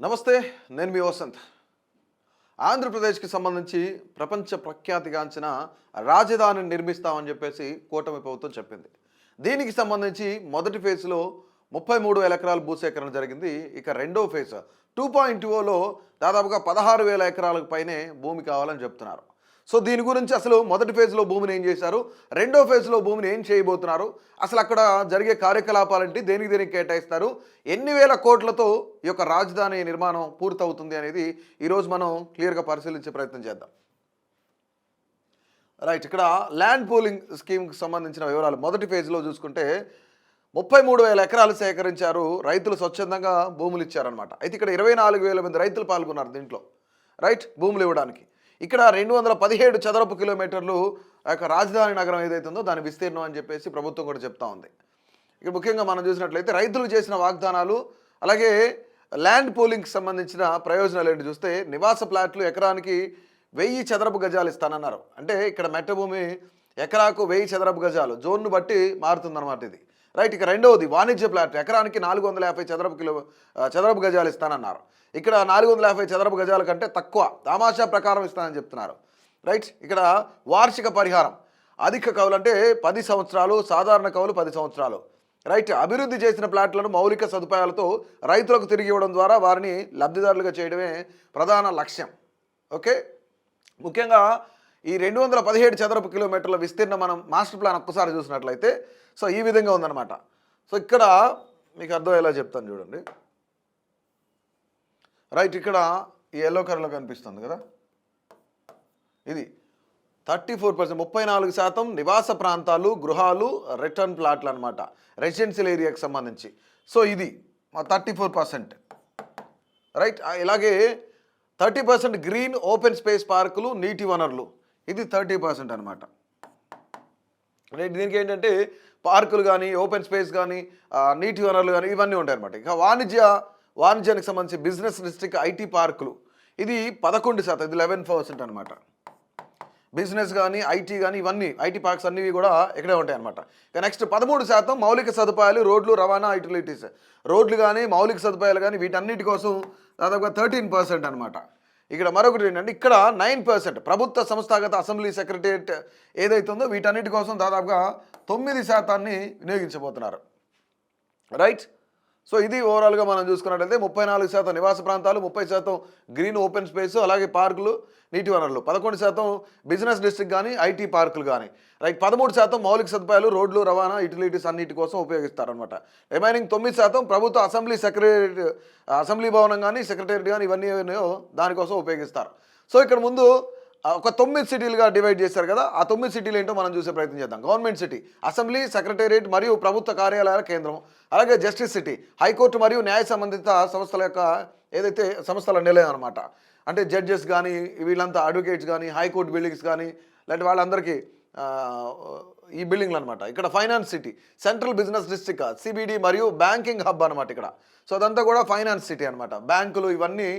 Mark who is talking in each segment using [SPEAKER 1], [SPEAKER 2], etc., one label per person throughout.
[SPEAKER 1] నమస్తే, నేను మీ వసంత్. ఆంధ్రప్రదేశ్కి సంబంధించి ప్రపంచ ప్రఖ్యాతిగాంచిన రాజధానిని నిర్మిస్తామని చెప్పేసి కూటమి ప్రభుత్వం చెప్పింది. దీనికి సంబంధించి మొదటి ఫేజ్లో 33,000 ఎకరాల భూసేకరణ జరిగింది. ఇక రెండో ఫేజ్ 2.0లో దాదాపుగా 16,000 ఎకరాలకు పైనే భూమి కావాలని చెప్తున్నారు. సో దీని గురించి అసలు మొదటి ఫేజ్లో భూమిని ఏం చేశారు, రెండో ఫేజ్లో భూమిని ఏం చేయబోతున్నారు, అసలు అక్కడ జరిగే కార్యకలాపాలంటే దేనికి కేటాయిస్తారు, ఎన్ని వేల కోట్లతో ఈ యొక్క రాజధాని నిర్మాణం పూర్తవుతుంది అనేది ఈరోజు మనం క్లియర్గా పరిశీలించే ప్రయత్నం చేద్దాం. రైట్, ఇక్కడ ల్యాండ్ పూలింగ్ స్కీమ్కి సంబంధించిన వివరాలు మొదటి ఫేజ్లో చూసుకుంటే 33,000 ఎకరాలు సేకరించారు. రైతులు స్వచ్ఛందంగా భూములు ఇచ్చారనమాట. అయితే ఇక్కడ 24,000 మంది రైతులు పాల్గొన్నారు దీంట్లో. రైట్, భూములు ఇవ్వడానికి. ఇక్కడ 217 చదరపు కిలోమీటర్లు ఆ యొక్క రాజధాని నగరం ఏదైతుందో దాని విస్తీర్ణం అని చెప్పేసి ప్రభుత్వం కూడా చెప్తా ఉంది. ఇక్కడ ముఖ్యంగా మనం చూసినట్లయితే రైతులు చేసిన వాగ్దానాలు, అలాగే ల్యాండ్ పూలింగ్కి సంబంధించిన ప్రయోజనాలు ఏంటి చూస్తే, నివాస ప్లాట్లు ఎకరానికి 1000 చదరపు గజాలు ఇస్తానన్నారు. అంటే ఇక్కడ మెట్ట భూమి ఎకరాకు 1000 చదరపు గజాలు జోన్ను బట్టి మారుతుందన్నమాట ఇది. రైట్, ఇక రెండవది వాణిజ్య ప్లాట్ ఎకరానికి 450 చదరపు గజాలు ఇస్తానన్నారు. ఇక్కడ 450 చదరపు గజాల కంటే తక్కువ తమాషా ప్రకారం ఇస్తానని చెప్తున్నారు. రైట్, ఇక్కడ వార్షిక పరిహారం అధిక కౌలు అంటే 10 సంవత్సరాలు, సాధారణ కౌలు 10 సంవత్సరాలు. రైట్, అభివృద్ధి చేసిన ప్లాట్లను మౌలిక సదుపాయాలతో రైతులకు తిరిగి ఇవ్వడం ద్వారా వారిని లబ్ధిదారులుగా చేయడమే ప్రధాన లక్ష్యం. ఓకే, ముఖ్యంగా ఈ 217 చదరపు కిలోమీటర్ల విస్తీర్ణం మనం మాస్టర్ ప్లాన్ ఒక్కసారి చూసినట్లయితే సో ఈ విధంగా ఉందన్నమాట. సో ఇక్కడ మీకు అర్థమయ్యేలా చెప్తాను చూడండి. రైట్, ఇక్కడ ఈ ఎల్లో కలర్లో కనిపిస్తుంది కదా, ఇది 34%, 34% నివాస ప్రాంతాలు, గృహాలు, రిటర్న్ ప్లాట్లు అనమాట, రెసిడెన్షియల్ ఏరియాకి సంబంధించి. సో ఇది 34%. రైట్, ఇలాగే 30% గ్రీన్ ఓపెన్ స్పేస్ పార్కులు, నీటి వనరులు, ఇది 30% అనమాట. రైట్, దీనికి ఏంటంటే పార్కులు కానీ, ఓపెన్ స్పేస్ కానీ, నీటి వనరులు కానీ ఇవన్నీ ఉంటాయి అనమాట. ఇక వాణిజ్యానికి సంబంధించి బిజినెస్ డిస్ట్రిక్ట్, ఐటీ పార్కులు, ఇది 11%, ఇది 11% అనమాట. బిజినెస్ కానీ, ఐటీ కానీ ఇవన్నీ ఐటీ పార్క్స్ అన్నీ కూడా ఇక్కడే ఉంటాయి అనమాట. ఇక నెక్స్ట్ 13% మౌలిక సదుపాయాలు, రోడ్లు, రవాణా, యూటిలిటీస్, రోడ్లు కానీ, మౌలిక సదుపాయాలు కానీ వీటన్నిటి కోసం దాదాపుగా 13% అనమాట. ఇక్కడ మరొకటి ఏంటంటే ఇక్కడ 9% ప్రభుత్వ సంస్థాగత అసెంబ్లీ సెక్రటేరియట్ ఏదైతే ఉందో వీటన్నిటి కోసం దాదాపుగా 9% వినియోగించబోతున్నారు. రైట్, సో ఇది ఓవరాల్గా మనం చూసుకున్నట్లయితే 34% నివాస ప్రాంతాలు, 30% గ్రీన్ ఓపెన్ స్పేస్, అలాగే పార్కులు, నీటి వనరులు, 11% బిజినెస్ డిస్ట్రిక్ట్ కానీ, ఐటీ పార్కులు కానీ. రైట్, 13% మౌలిక సదుపాయాలు, రోడ్లు, రవాణా, యూటిలిటీస్ అన్నిటి కోసం ఉపయోగిస్తారనమాట. రిమైనింగ్ 9% ప్రభుత్వ అసెంబ్లీ భవనం కానీ, సెక్రటేరియట్ కానీ ఇవన్నీ దానికోసం ఉపయోగిస్తారు. సో ఇక్కడ ముందు ఒక 9 సిటీలుగా డివైడ్ చేశారు కదా, ఆ 9 సిటీలు ఏంటో మనం చూసే ప్రయత్నం చేద్దాం. గవర్నమెంట్ సిటీ, అసెంబ్లీ, సెక్రటేరియట్ మరియు ప్రభుత్వ కార్యాలయాల కేంద్రం, అలాగే జస్టిస్ సిటీ, హైకోర్టు మరియు న్యాయ సంబంధిత సంస్థల యొక్క ఏదైతే సంస్థల నిలయం అనమాట. అంటే జడ్జెస్ కానీ, వీళ్ళంతా అడ్వకేట్స్ కానీ, హైకోర్టు బిల్డింగ్స్ కానీ, లాంటి వాళ్ళందరికీ ఈ బిల్డింగ్లు అనమాట. ఇక్కడ finance city, central business district, CBD మరియు బ్యాంకింగ్ హబ్ అనమాట ఇక్కడ. సో అదంతా కూడా ఫైనాన్స్ సిటీ అనమాట. బ్యాంకులు ఇవన్నీ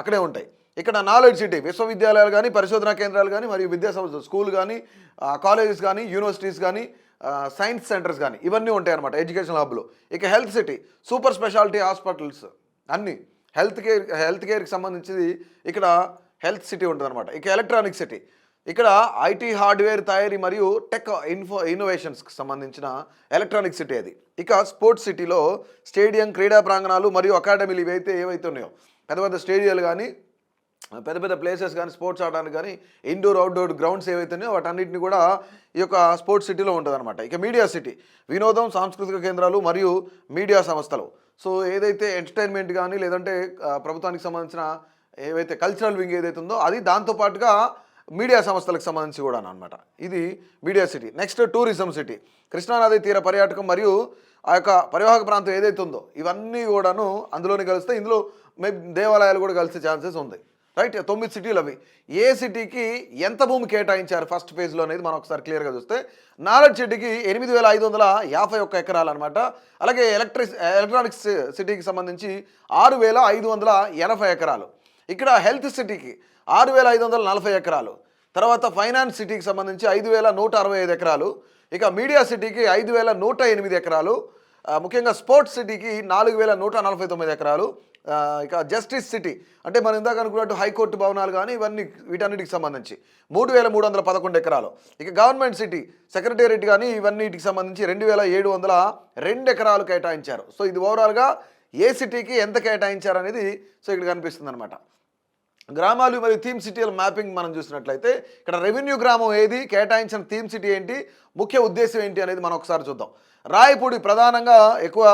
[SPEAKER 1] అక్కడే ఉంటాయి. ఇక్కడ నాలెడ్జ్ సిటీ, విశ్వవిద్యాలయాలు కానీ, పరిశోధనా కేంద్రాలు కానీ, మరియు విద్యా సంస్థలు, స్కూల్ కానీ, కాలేజెస్ కానీ, యూనివర్సిటీస్ కానీ, సైన్స్ సెంటర్స్ కానీ ఇవన్నీ ఉంటాయి అనమాట ఎడ్యుకేషన్ హబ్లో. ఇక health city, super speciality hospitals అన్నీ హెల్త్ కేర్కి సంబంధించి ఇక్కడ హెల్త్ సిటీ ఉంటుంది అనమాట. ఇక ఎలక్ట్రానిక్ సిటీ, ఇక్కడ ఐటీ హార్డ్వేర్ తయారీ మరియు టెక్ ఇన్నోవేషన్స్కి సంబంధించిన ఎలక్ట్రానిక్ సిటీ అది. ఇక స్పోర్ట్స్ సిటీలో స్టేడియం, క్రీడా ప్రాంగణాలు మరియు అకాడమీలు ఏవైతే ఉన్నాయో పెద్ద స్టేడియాలు కానీ, పెద్ద ప్లేసెస్ కానీ, స్పోర్ట్స్ ఆడడానికి కానీ, ఇండోర్ అవుట్డోర్ గ్రౌండ్స్ ఏవైతే ఉన్నాయో వాటన్నిటిని కూడా ఈ యొక్క స్పోర్ట్స్ సిటీలో ఉంటుంది అనమాట. ఇక మీడియా సిటీ, వినోదం, సాంస్కృతిక కేంద్రాలు మరియు మీడియా సంస్థలు. సో ఏదైతే ఎంటర్టైన్మెంట్ కానీ, లేదంటే ప్రభుత్వానికి సంబంధించిన ఏవైతే కల్చరల్ వింగ్ ఏదైతే ఉందో అది, దాంతోపాటుగా మీడియా సంస్థలకు సంబంధించి కూడా అనమాట. ఇది media city. Next tourism city, కృష్ణానది తీర పర్యాటకం మరియు ఆ యొక్క పరివాహక ప్రాంతం ఏదైతే ఉందో ఇవన్నీ కూడాను అందులోనే కలిస్తే, ఇందులో దేవాలయాలు కూడా కలిసే ఛాన్సెస్ ఉంది. రైట్, 9 సిటీలు అవి. ఏ సిటీకి ఎంత భూమి కేటాయించారు ఫస్ట్ ఫేజ్లో అనేది మనం ఒకసారి క్లియర్గా చూస్తే, నాలెడ్జ్ సిటీకి 8,551 ఎకరాలు అనమాట. అలాగే ఎలక్ట్రానిక్స్ సిటీకి సంబంధించి 6,580 ఎకరాలు. ఇక్కడ హెల్త్ సిటీకి 6,540 ఎకరాలు. తర్వాత ఫైనాన్స్ సిటీకి సంబంధించి 5,165 ఎకరాలు. ఇక మీడియా సిటీకి 5,108 ఎకరాలు. ముఖ్యంగా స్పోర్ట్స్ సిటీకి 4,149 ఎకరాలు. ఇక జస్టిస్ సిటీ అంటే మనం ఇందాక అనుకున్నట్టు హైకోర్టు భవనాలు కానీ ఇవన్నీ వీటన్నిటికి సంబంధించి 3,311 ఎకరాలు. ఇక గవర్నమెంట్ సిటీ సెక్రటేరియట్ కానీ ఇవన్నిటికి సంబంధించి 2,702 ఎకరాలు కేటాయించారు. సో ఇది ఓవరాల్గా ఏ సిటీకి ఎంత కేటాయించారు అనేది సో ఇక్కడ కనిపిస్తుంది అనమాట. గ్రామాలు మరియు థీమ్ సిటీల మ్యాపింగ్ మనం చూసినట్లయితే ఇక్కడ రెవెన్యూ గ్రామం ఏది, కేటాయించిన థీమ్ సిటీ ఏంటి, ముఖ్య ఉద్దేశం ఏంటి అనేది మనం ఒకసారి చూద్దాం. రాయపూడి ప్రధానంగా ఎక్కువ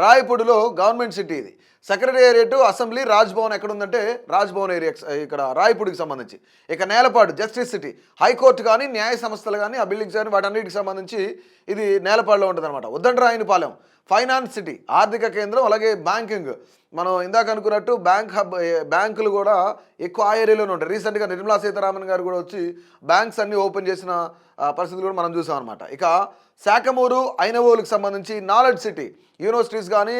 [SPEAKER 1] రాయపూడిలో గవర్నమెంట్ సిటీ ఇది. సెక్రటేరియట్ అసెంబ్లీ రాజ్భవన్ ఎక్కడ ఉందంటే రాజ్భవన్ ఏరియా ఇక్కడ రాయపూడికి సంబంధించి. ఇక నేలపాడు జస్టిస్ సిటీ హైకోర్టు కానీ న్యాయ సంస్థలు కానీ ఆ బిల్డింగ్స్ కానీ వాటన్నిటికి సంబంధించి ఇది నేలపాడులో ఉంటుంది అనమాట. ఉద్దండరాయనిపాలెం ఫైనాన్స్ సిటీ ఆర్థిక కేంద్రం, అలాగే బ్యాంకింగ్ మనం ఇందాక అనుకున్నట్టు బ్యాంకులు కూడా ఎక్కువ ఆ ఏరియాలోనే ఉంటాయి. రీసెంట్గా నిర్మలా సీతారామన్ గారు కూడా వచ్చి బ్యాంక్స్ అన్నీ ఓపెన్ చేసిన పరిస్థితులు కూడా మనం చూసాం అనమాట. ఇక శాఖమూరు ఐనవోలుకి సంబంధించి నాలెడ్జ్ సిటీ యూనివర్సిటీస్ కానీ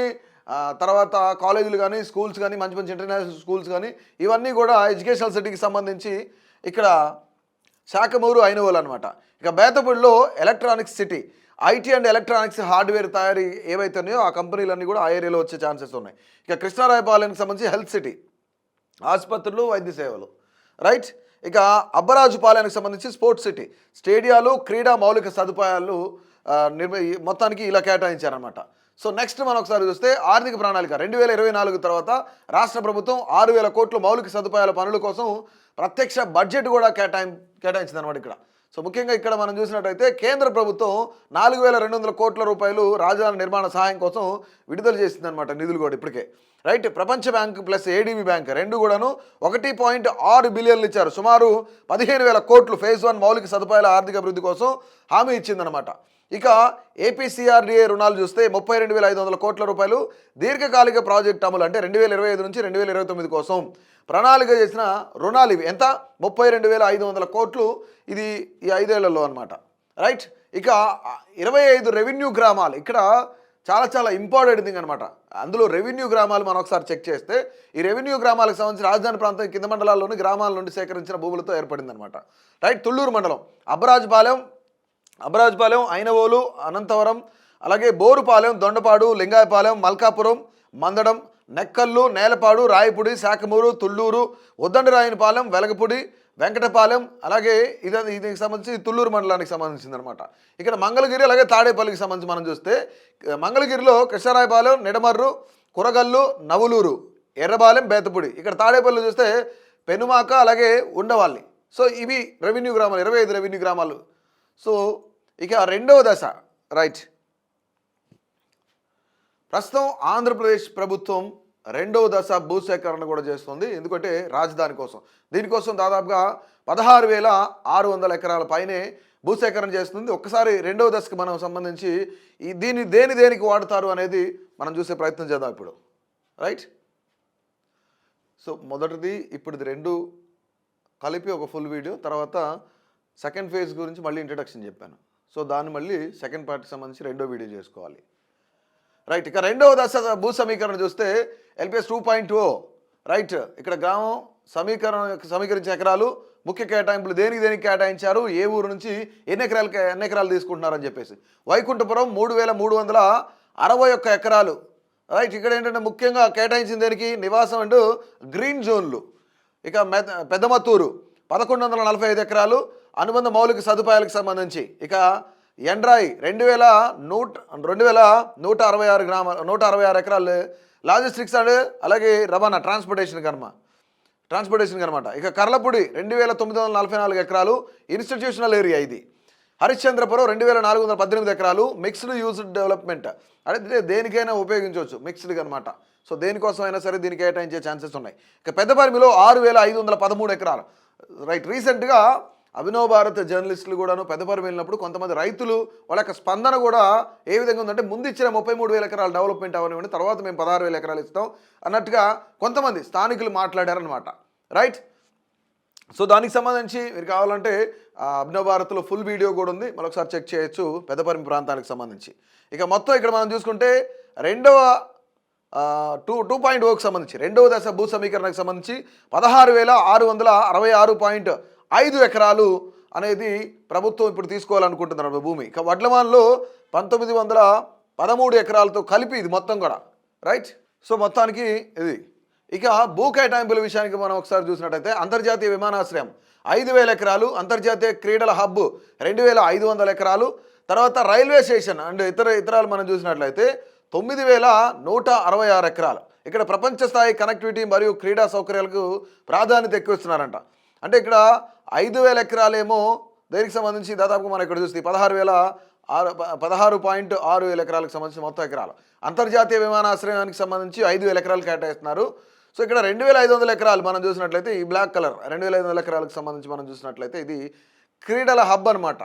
[SPEAKER 1] తర్వాత కాలేజీలు కానీ స్కూల్స్ కానీ మంచి మంచి ఇంటర్నేషనల్ స్కూల్స్ కానీ ఇవన్నీ కూడా ఎడ్యుకేషనల్ సిటీకి సంబంధించి ఇక్కడ శాఖమూరు ఐనవోలు అనమాట. ఇక బేతపూడిలో electronics city IT and electronics hardware తయారీ ఏవైతే ఉన్నాయో ఆ కంపెనీలన్నీ కూడా ఆ ఏరియాలో వచ్చే ఛాన్సెస్ ఉన్నాయి. ఇక కృష్ణారాయపాలెంకి సంబంధించి హెల్త్ సిటీ ఆసుపత్రులు వైద్య సేవలు రైట్. ఇక అబ్బరాజుపాలెంకి సంబంధించి స్పోర్ట్స్ సిటీ స్టేడియాలు క్రీడా మౌలిక సదుపాయాలు మొత్తానికి ఇలా కేటాయించారనమాట. సో నెక్స్ట్ మనం ఒకసారి చూస్తే ఆర్థిక ప్రణాళిక 2024 తర్వాత రాష్ట్ర ప్రభుత్వం 6,000 కోట్ల మౌలిక సదుపాయాల పనుల కోసం ప్రత్యక్ష బడ్జెట్ కూడా కేటాయించింది అనమాట ఇక్కడ. సో ముఖ్యంగా ఇక్కడ మనం చూసినట్టయితే కేంద్ర ప్రభుత్వం 4,200 కోట్ల రూపాయలు రాజధాని నిర్మాణ సహాయం కోసం విడుదల చేసింది అనమాట నిధులు కూడా ఇప్పటికే రైట్. ప్రపంచ బ్యాంక్ ప్లస్ ఏడీబీ బ్యాంక్ రెండు కూడాను 1.6 బిలియన్లు ఇచ్చారు. సుమారు 15,000 కోట్లు ఫేజ్ 1 మౌలిక సదుపాయాల ఆర్థిక అభివృద్ధి కోసం హామీ ఇచ్చిందనమాట. ఇక ఏపీసీఆర్డీఏ రుణాలు చూస్తే 32,500 కోట్ల రూపాయలు దీర్ఘకాలిక ప్రాజెక్ట్ అమలు అంటే 2025 నుంచి 2029 కోసం ప్రణాళిక చేసిన రుణాలు ఇవి ఎంత 32,500 కోట్లు ఇది ఈ 5 ఏళ్లలో అనమాట రైట్. ఇక 25 రెవెన్యూ గ్రామాలు ఇక్కడ చాలా చాలా ఇంపార్టెంట్ థింగ్ అనమాట. అందులో రెవెన్యూ గ్రామాలు మనం ఒకసారి చెక్ చేస్తే ఈ రెవెన్యూ గ్రామాలకు సంబంధించి రాజధాని ప్రాంతం కింద మండలాల్లోని గ్రామాల నుండి సేకరించిన భూములతో ఏర్పడింది అనమాట రైట్. తుళ్ళూరు మండలం అబ్బరాజుపాలెం ఐనవోలు అనంతవరం అలాగే బోరుపాలెం దొండపాడు లింగాయపాలెం మల్కాపురం మందడం నెక్కల్లు నేలపాడు రాయపూడి శాఖమూరు తుళ్ళూరు ఉద్దండరాయనిపాలెం వెలగపూడి వెంకటపాలెం అలాగే దీనికి సంబంధించి తుళ్ళూరు మండలానికి సంబంధించింది అనమాట. ఇక్కడ మంగళగిరి అలాగే తాడేపల్లికి సంబంధించి మనం చూస్తే మంగళగిరిలో కృష్ణరాయపాలెం నిడమర్రు కురగల్లు నవులూరు ఎర్రబాలెం బేతపూడి. ఇక్కడ తాడేపల్లి చూస్తే పెనుమాక అలాగే ఉండవాళ్ళి. సో ఇవి రెవెన్యూ గ్రామాలు 25 రెవెన్యూ గ్రామాలు. సో ఇక రెండవ దశ రైట్. ప్రస్తుతం ఆంధ్రప్రదేశ్ ప్రభుత్వం రెండవ దశ భూసేకరణ కూడా చేస్తుంది. ఎందుకంటే రాజధాని కోసం దీనికోసం దాదాపుగా 16,600 ఎకరాల పైనే భూసేకరణ చేస్తుంది. ఒక్కసారి రెండవ దశకు మనం సంబంధించి దీన్ని దేనికి వాడతారు అనేది మనం చూసే ప్రయత్నం చేద్దాం ఇప్పుడు రైట్. సో మొదటిది ఇప్పుడు రెండు కలిపి ఒక ఫుల్ వీడియో, తర్వాత సెకండ్ ఫేజ్ గురించి మళ్ళీ ఇంట్రడక్షన్ చెప్పాను. సో దాన్ని మళ్ళీ సెకండ్ పార్ట్కి సంబంధించి రెండో వీడియో చేసుకోవాలి రైట్. ఇక రెండవ దశ భూ సమీకరణ చూస్తే LPS 2.0 రైట్. ఇక్కడ గ్రామం సమీకరించిన ఎకరాలు ముఖ్య కేటాయింపులు దేనికి కేటాయించారు, ఏ ఊరు నుంచి ఎన్ని ఎకరాలు తీసుకుంటున్నారని చెప్పేసి. వైకుంఠపురం 3,361 ఎకరాలు రైట్. ఇక్కడ ఏంటంటే ముఖ్యంగా కేటాయించిన దేనికి నివాసం అంటూ గ్రీన్ జోన్లు. ఇక పెద్దమత్తూరు 1,145 ఎకరాలు అనుబంధ మౌలిక సదుపాయాలకు సంబంధించి. ఇక ఎండ్రాయి 2,166 ఎకరాలు లాజిస్టిక్స్ అండ్ అలాగే రవాణా ట్రాన్స్పోర్టేషన్ అనమాట. ఇక కర్లపూడి 2,944 ఎకరాలు ఇన్స్టిట్యూషనల్ ఏరియా ఇది. హరిశ్చంద్రపురం 2,418 ఎకరాలు మిక్స్డ్ యూజ్ డెవలప్మెంట్ అంటే దేనికైనా ఉపయోగించవచ్చు మిక్స్డ్ అనమాట. సో దేనికోసం అయినా సరే దీనికి కేటాయించే ఛాన్సెస్ ఉన్నాయి. ఇక పెద్దపరిమిలో 6,513 ఎకరాలు రైట్. రీసెంట్గా అభినవ్ భారత్ జర్నలిస్టులు కూడాను పెద్దపరిమి వెళ్ళినప్పుడు కొంతమంది రైతులు వాళ్ళ యొక్క స్పందన కూడా ఏ విధంగా ఉందంటే ముందు ఇచ్చిన 33,000 ఎకరాలు డెవలప్మెంట్ అవనివ్వండి, తర్వాత మేము 16,000 ఎకరాలు ఇస్తాం అన్నట్టుగా కొంతమంది స్థానికులు మాట్లాడారనమాట రైట్. సో దానికి సంబంధించి మీరు కావాలంటే అభినవ్ భారత్లో ఫుల్ వీడియో కూడా ఉంది, మరొకసారి చెక్ చేయొచ్చు పెద్దపరిమి ప్రాంతానికి సంబంధించి. ఇక మొత్తం ఇక్కడ మనం చూసుకుంటే రెండవ 2.0కి సంబంధించి రెండవ దశ భూ సమీకరణకు సంబంధించి 16,666.5 ఎకరాలు అనేది ప్రభుత్వం ఇప్పుడు తీసుకోవాలనుకుంటున్నారు భూమి. ఇక వడ్లమాన్లో 1,913 ఎకరాలతో కలిపి ఇది మొత్తం కూడా రైట్. సో మొత్తానికి ఇది ఇక భూ కేటాయింపుల విషయానికి మనం ఒకసారి చూసినట్టయితే అంతర్జాతీయ విమానాశ్రయం 5,000 ఎకరాలు, అంతర్జాతీయ క్రీడల హబ్ 2,500 ఎకరాలు, తర్వాత రైల్వే స్టేషన్ అండ్ ఇతరాలు మనం చూసినట్లయితే 9,166 ఎకరాలు. ఇక్కడ ప్రపంచ స్థాయి కనెక్టివిటీ మరియు క్రీడా సౌకర్యాలకు ప్రాధాన్యత ఎక్కువ ఇస్తున్నారంట. అంటే ఇక్కడ 5,000 ఎకరాలేమో దేనికి సంబంధించి దాదాపుగా మనం ఇక్కడ చూస్తే 16.6 వేల ఎకరాలకు సంబంధించి మొత్తం ఎకరాలు. అంతర్జాతీయ విమానాశ్రయానికి సంబంధించి 5,000 ఎకరాలు కేటాయిస్తున్నారు. సో ఇక్కడ 2,500 ఎకరాలు మనం చూసినట్లయితే ఈ బ్లాక్ కలర్ 2,500 ఎకరాలకు సంబంధించి మనం చూసినట్లయితే ఇది క్రీడల హబ్ అనమాట,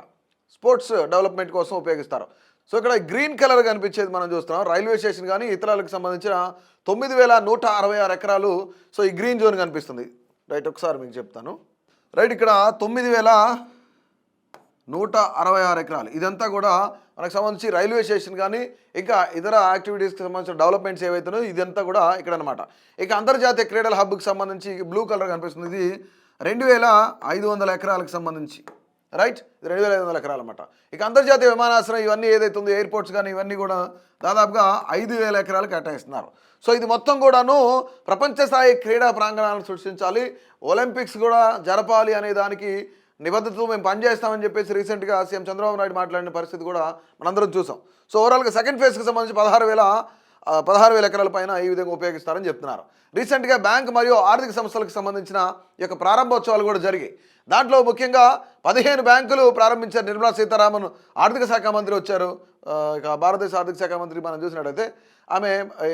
[SPEAKER 1] స్పోర్ట్స్ డెవలప్మెంట్ కోసం ఉపయోగిస్తారు. సో ఇక్కడ గ్రీన్ కలర్ కనిపించేది మనం చూస్తున్నాం రైల్వే స్టేషన్ కానీ ఇతరాలకు సంబంధించిన 9,166 ఎకరాలు. సో ఈ గ్రీన్ జోన్ కనిపిస్తుంది. రైట్, ఒకసారి మీకు చెప్తాను. రైట్, ఇక్కడ 9,166 ఎకరాలు ఇదంతా కూడా మనకు సంబంధించి రైల్వే స్టేషన్ కానీ ఇంకా ఇతర యాక్టివిటీస్కి సంబంధించిన డెవలప్మెంట్స్ ఏవైతున్నాయో ఇదంతా కూడా ఇక్కడ అనమాట. ఇక అంతర్జాతీయ క్రీడల హబ్కి సంబంధించి బ్లూ కలర్ కనిపిస్తుంది. ఇది 2,500 ఎకరాలకు సంబంధించి. రైట్, ఇది 2,500 ఎకరాలు అనమాట. ఇక అంతర్జాతీయ విమానాశ్రయం ఇవన్నీ ఏదైతే ఉందో ఎయిర్పోర్ట్స్ కానీ ఇవన్నీ కూడా దాదాపుగా 5,000 ఎకరాలు కేటాయిస్తున్నారు. సో ఇది మొత్తం కూడాను ప్రపంచ స్థాయి క్రీడా ప్రాంగణాలను సృష్టించాలి, ఒలింపిక్స్ కూడా జరపాలి అనే దానికి నిబద్ధతతో మేము పనిచేస్తామని చెప్పేసి రీసెంట్గా సీఎం చంద్రబాబు నాయుడు మాట్లాడిన పరిస్థితి కూడా మనందరం చూసాం. సో ఓవరాల్గా సెకండ్ ఫేజ్కి సంబంధించి 16,000 ఎకరాల పైన ఈ విధంగా ఉపయోగిస్తారని చెప్తున్నారు. రీసెంట్గా బ్యాంక్ మరియు ఆర్థిక సంస్థలకు సంబంధించిన ఈ యొక్క ప్రారంభోత్సవాలు కూడా జరిగాయి. దాంట్లో ముఖ్యంగా 15 బ్యాంకులు ప్రారంభించారు. నిర్మలా సీతారామన్ ఆర్థిక శాఖ మంత్రి వచ్చారు. ఇక భారతదేశ ఆర్థిక శాఖ మంత్రి మనం చూసినట్టయితే ఆమె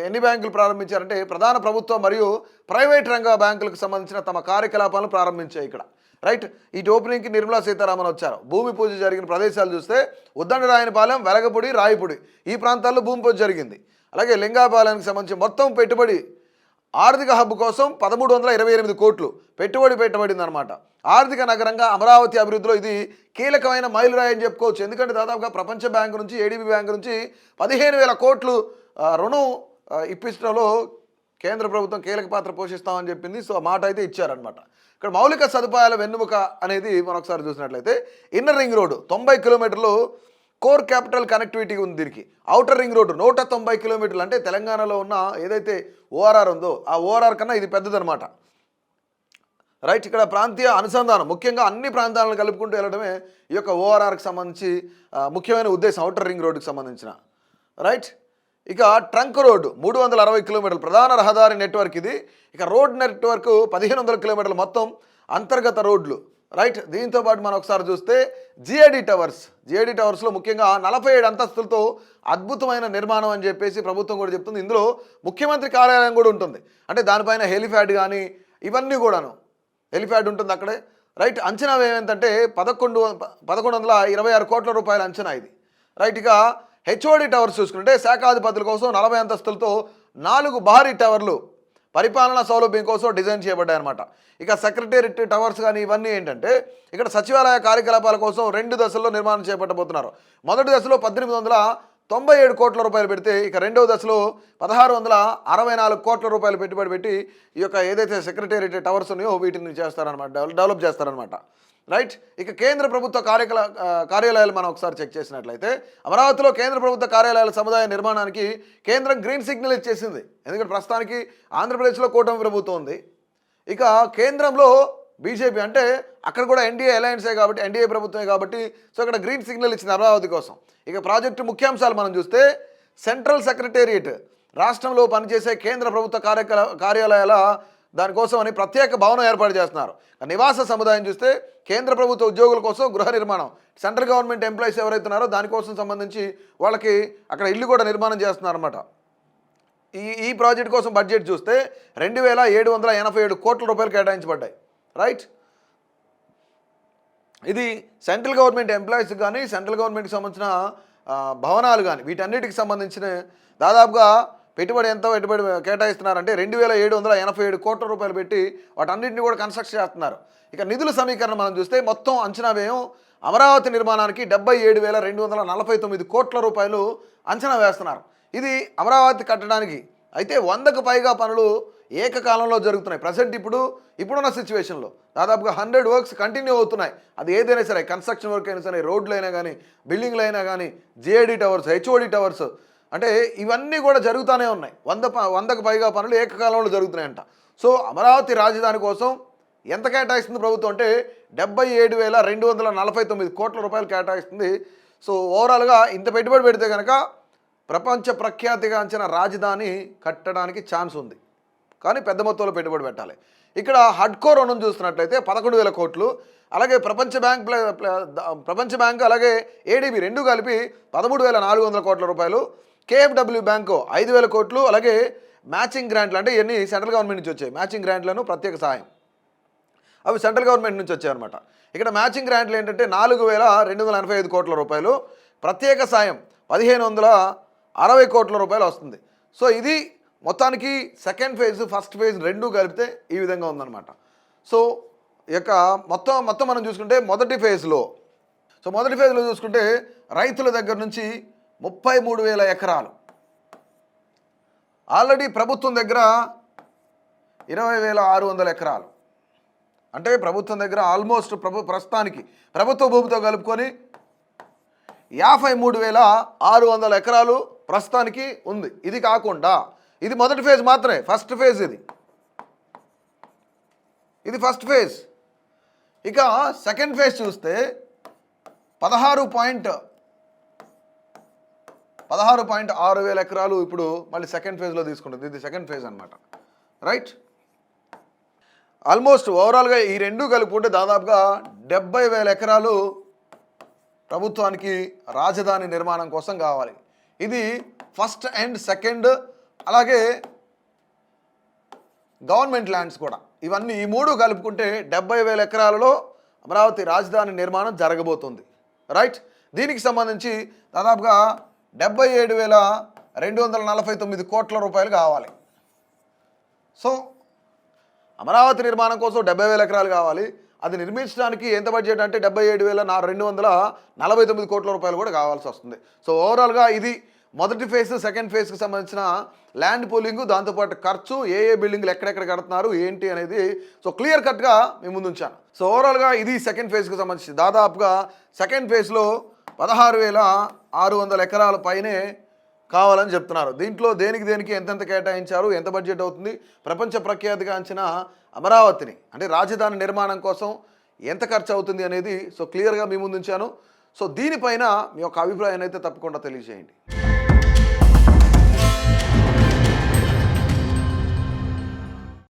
[SPEAKER 1] ఎన్ని బ్యాంకులు ప్రారంభించారంటే ప్రధాన ప్రభుత్వ మరియు ప్రైవేట్ రంగ బ్యాంకులకు సంబంధించిన తమ కార్యకలాపాలను ప్రారంభించాయి ఇక్కడ. రైట్, ఇటు ఓపెనింగ్కి నిర్మలా సీతారామన్ వచ్చారు. భూమి పూజ జరిగిన ప్రదేశాలు చూస్తే ఉద్దండరాయనపాలెం, వెలగపూడి, రాయపూడి ఈ ప్రాంతాల్లో భూమి పూజ జరిగింది. అలాగే లింగాపాలెంకి సంబంధించి మొత్తం పెట్టుబడి ఆర్థిక హబ్ కోసం 1,328 కోట్లు పెట్టుబడి పెట్టబడింది అనమాట. ఆర్థిక నగరంగా అమరావతి అభివృద్ధిలో ఇది కీలకమైన మైలురాయి అని చెప్పుకోవచ్చు. ఎందుకంటే దాదాపుగా ప్రపంచ బ్యాంకు నుంచి ఏడీబీ బ్యాంకు నుంచి 15,000 కోట్లు రుణం ఇప్పించడంలో కేంద్ర ప్రభుత్వం కీలక పాత్ర పోషిస్తామని చెప్పింది. సో ఆ మాట అయితే ఇచ్చారనమాట. ఇక్కడ మౌలిక సదుపాయాల వెన్నెముక అనేది మనం ఒకసారి చూసినట్లయితే ఇన్నర్ రింగ్ రోడ్డు 90 కిలోమీటర్లు కోర్ క్యాపిటల్ కనెక్టివిటీ ఉంది. దీనికి ఔటర్ రింగ్ రోడ్డు 190 కిలోమీటర్లు. అంటే తెలంగాణలో ఉన్న ఏదైతే ఓఆర్ఆర్ ఉందో ఆ ఓఆర్ఆర్ కన్నా ఇది పెద్దదనమాట. రైట్, ఇక్కడ ప్రాంతీయ అనుసంధానం ముఖ్యంగా అన్ని ప్రాంతాలను కలుపుకుంటూ వెళ్ళడమే ఈ యొక్క ఓఆర్ఆర్కి సంబంధించి ముఖ్యమైన ఉద్దేశం, ఔటర్ రింగ్ రోడ్డుకి సంబంధించిన. రైట్, ఇక ట్రంక్ రోడ్డు 360 కిలోమీటర్లు ప్రధాన రహదారి నెట్వర్క్ ఇది. ఇక రోడ్ నెట్వర్క్ 1,500 కిలోమీటర్లు మొత్తం అంతర్గత రోడ్లు. రైట్, దీంతో పాటు మనం ఒకసారి చూస్తే జిఐడి టవర్స్లో ముఖ్యంగా 47 అంతస్తులతో అద్భుతమైన నిర్మాణం అని చెప్పేసి ప్రభుత్వం కూడా చెప్తుంది. ఇందులో ముఖ్యమంత్రి కార్యాలయం కూడా ఉంటుంది. అంటే దానిపైన హెలిప్యాడ్ కానీ ఇవన్నీ కూడాను హెలిప్యాడ్ ఉంటుంది అక్కడే. రైట్, అంచనా ఏమేంటంటే 1,126 కోట్ల రూపాయల అంచనా ఇది. రైట్, ఇక హెచ్ఓడి టవర్స్ చూసుకుంటే శాఖాధిపతుల కోసం 40 అంతస్తులతో 4 భారీ టవర్లు పరిపాలనా సౌలభ్యం కోసం డిజైన్ చేయబడ్డాయన్నమాట. ఇక సెక్రటేరియట్ టవర్స్ కానీ ఇవన్నీ ఏంటంటే ఇక్కడ సచివాలయ కార్యకలాపాల కోసం 2 దశల్లో నిర్మాణం చేపట్టబోతున్నారు. మొదటి దశలో 1,897 కోట్ల రూపాయలు పెడితే ఇక రెండవ దశలో 1,664 కోట్ల రూపాయలు పెట్టుబడి పెట్టి ఈ యొక్క ఏదైతే సెక్రటేరియట్ టవర్స్ ఉన్నాయో వీటిని చేస్తారనమాట, డెవలప్ చేస్తారనమాట. రైట్, ఇక కేంద్ర ప్రభుత్వ కార్యాలయాలు మనం ఒకసారి చెక్ చేసినట్లయితే అమరావతిలో కేంద్ర ప్రభుత్వ కార్యాలయాల సముదాయ నిర్మాణానికి కేంద్రం గ్రీన్ సిగ్నల్ ఇచ్చేసింది. ఎందుకంటే ప్రస్తుతానికి ఆంధ్రప్రదేశ్లో కూటమి ప్రభుత్వం ఉంది, ఇక కేంద్రంలో బీజేపీ, అంటే అక్కడ కూడా ఎన్డీఏ అలయన్సే కాబట్టి ఎన్డీఏ ప్రభుత్వమే కాబట్టి సో ఇక్కడ గ్రీన్ సిగ్నల్ ఇచ్చింది అమరావతి కోసం. ఇక ప్రాజెక్టు ముఖ్యాంశాలు మనం చూస్తే సెంట్రల్ సెక్రటేరియట్ రాష్ట్రంలో పనిచేసే కేంద్ర ప్రభుత్వ కార్యాలయాల దానికోసం అని ప్రత్యేక భవనం ఏర్పాటు చేస్తున్నారు. నివాస సముదాయం చూస్తే కేంద్ర ప్రభుత్వ ఉద్యోగుల కోసం గృహ నిర్మాణం, సెంట్రల్ గవర్నమెంట్ ఎంప్లాయీస్ ఎవరైతే ఉన్నారో దానికోసం సంబంధించి వాళ్ళకి అక్కడ ఇల్లు కూడా నిర్మాణం చేస్తున్నారు అనమాట. ఈ ప్రాజెక్ట్ కోసం బడ్జెట్ చూస్తే 2,787 కోట్ల రూపాయలు కేటాయించబడ్డాయి. రైట్, ఇది సెంట్రల్ గవర్నమెంట్ ఎంప్లాయీస్కి కానీ సెంట్రల్ గవర్నమెంట్కి సంబంధించిన భవనాలు కానీ వీటన్నిటికి సంబంధించిన దాదాపుగా పెట్టుబడి కేటాయిస్తున్నారంటే 2,787 కోట్ల రూపాయలు పెట్టి వాటన్నింటినీ కూడా కన్స్ట్రక్ట్ చేస్తున్నారు. ఇక నిధుల సమీకరణ మనం చూస్తే మొత్తం అంచనా వ్యయం అమరావతి నిర్మాణానికి 77,249 కోట్ల రూపాయలు అంచనా వేస్తున్నారు. ఇది అమరావతి కట్టడానికి. అయితే 100కు పైగా పనులు ఏకకాలంలో జరుగుతున్నాయి. ప్రజెంట్ ఇప్పుడున్న సిచ్యువేషన్లో దాదాపుగా 100 వర్క్స్ కంటిన్యూ అవుతున్నాయి. అది ఏదైనా సరే, కన్స్ట్రక్షన్ వర్క్ అయినా సరే, రోడ్లు అయినా కానీ, బిల్డింగ్లు అయినా కానీ, జిఐడి టవర్స్, హెచ్ఓడి టవర్స్, అంటే ఇవన్నీ కూడా జరుగుతూనే ఉన్నాయి. 100కు పైగా పనులు ఏకకాలంలో జరుగుతున్నాయంట. సో అమరావతి రాజధాని కోసం ఎంత కేటాయిస్తుంది ప్రభుత్వం అంటే 77,249 కోట్ల రూపాయలు కేటాయిస్తుంది. సో ఓవరాల్గా ఇంత పెట్టుబడి పెడితే కనుక ప్రపంచ ప్రఖ్యాతిగాంచిన రాజధాని కట్టడానికి ఛాన్స్ ఉంది, కానీ పెద్ద మొత్తంలో పెట్టుబడి పెట్టాలి. ఇక్కడ హడ్కో రుణం చూస్తున్నట్లయితే 11,000 కోట్లు, అలాగే ప్రపంచ బ్యాంక్ అలాగే ఏడీబీ రెండు కలిపి 13,400 కోట్ల రూపాయలు, కేఎఫ్డబ్ల్యూ బ్యాంకు 5,000 కోట్లు, అలాగే మ్యాచింగ్ గ్రాంట్లు అంటే ఇవన్నీ సెంట్రల్ గవర్నమెంట్ నుంచి వచ్చాయి. మ్యాచింగ్ గ్రాంట్లను ప్రత్యేక సహాయం అవి సెంట్రల్ గవర్నమెంట్ నుంచి వచ్చాయన్నమాట. ఇక్కడ మ్యాచింగ్ గ్రాంట్లు ఏంటంటే 4,285 కోట్ల రూపాయలు, ప్రత్యేక సాయం 1,560 కోట్ల రూపాయలు వస్తుంది. సో ఇది మొత్తానికి సెకండ్ ఫేజ్ ఫస్ట్ ఫేజ్ రెండు కలిపితే ఈ విధంగా ఉందన్నమాట. సో ఇక మొత్తం మనం చూసుకుంటే మొదటి ఫేజ్లో చూసుకుంటే రైతుల దగ్గర నుంచి 33,000 ఎకరాలు, ఆల్రెడీ ప్రభుత్వం దగ్గర 20,600 ఎకరాలు, అంటే ప్రభుత్వం దగ్గర ఆల్మోస్ట్ ప్రస్తుతానికి ప్రభుత్వ భూమితో కలుపుకొని 53,600 ఎకరాలు ప్రస్తుతానికి ఉంది. ఇది కాకుండా ఇది మొదటి ఫేజ్ మాత్రమే, ఫస్ట్ ఫేజ్ ఇది ఫస్ట్ ఫేజ్. ఇక సెకండ్ ఫేజ్ చూస్తే 16,600 ఎకరాలు ఇప్పుడు మళ్ళీ సెకండ్ ఫేజ్లో తీసుకుంటుంది. ఇది సెకండ్ ఫేజ్ అన్నమాట, రైట్. ఆల్మోస్ట్ ఓవరాల్గా ఈ రెండు కలుపుకుంటే దాదాపుగా 70,000 ఎకరాలు ప్రభుత్వానికి రాజధాని నిర్మాణం కోసం కావాలి. ఇది ఫస్ట్ అండ్ సెకండ్, అలాగే గవర్నమెంట్ ల్యాండ్స్ కూడా, ఇవన్నీ ఈ మూడు కలుపుకుంటే 70,000 ఎకరాలలో అమరావతి రాజధాని నిర్మాణం జరగబోతుంది, రైట్. దీనికి సంబంధించి దాదాపుగా 77,249 కోట్ల రూపాయలు కావాలి. సో అమరావతి నిర్మాణం కోసం 70,000 ఎకరాలు కావాలి. అది నిర్మించడానికి ఎంత బడ్జెట్ అంటే 77,249 కోట్ల రూపాయలు కూడా కావాల్సి వస్తుంది. సో ఓవరాల్గా ఇది మొదటి ఫేజ్ సెకండ్ ఫేజ్కి సంబంధించిన ల్యాండ్ పూలింగ్, దాంతోపాటు ఖర్చు, ఏ బిల్డింగ్లు ఎక్కడెక్కడ కడుతున్నారు ఏంటి అనేది సో క్లియర్ కట్గా మేము ముందు ఉంచాను. సో ఓవరాల్గా ఇది సెకండ్ ఫేజ్కి సంబంధించి దాదాపుగా సెకండ్ ఫేజ్లో 16,600 ఎకరాల పైనే కావాలని చెప్తున్నారు. దీంట్లో దేనికి ఎంతెంత కేటాయించారు, ఎంత బడ్జెట్ అవుతుంది, ప్రపంచ ప్రఖ్యాతిగాంచిన అమరావతిని అంటే రాజధాని నిర్మాణం కోసం ఎంత ఖర్చు అవుతుంది అనేది సో క్లియర్గా మీ ముందు ఉంచాను. సో దీనిపైన మీ యొక్క అభిప్రాయాన్ని అయితే తప్పకుండా తెలియజేయండి.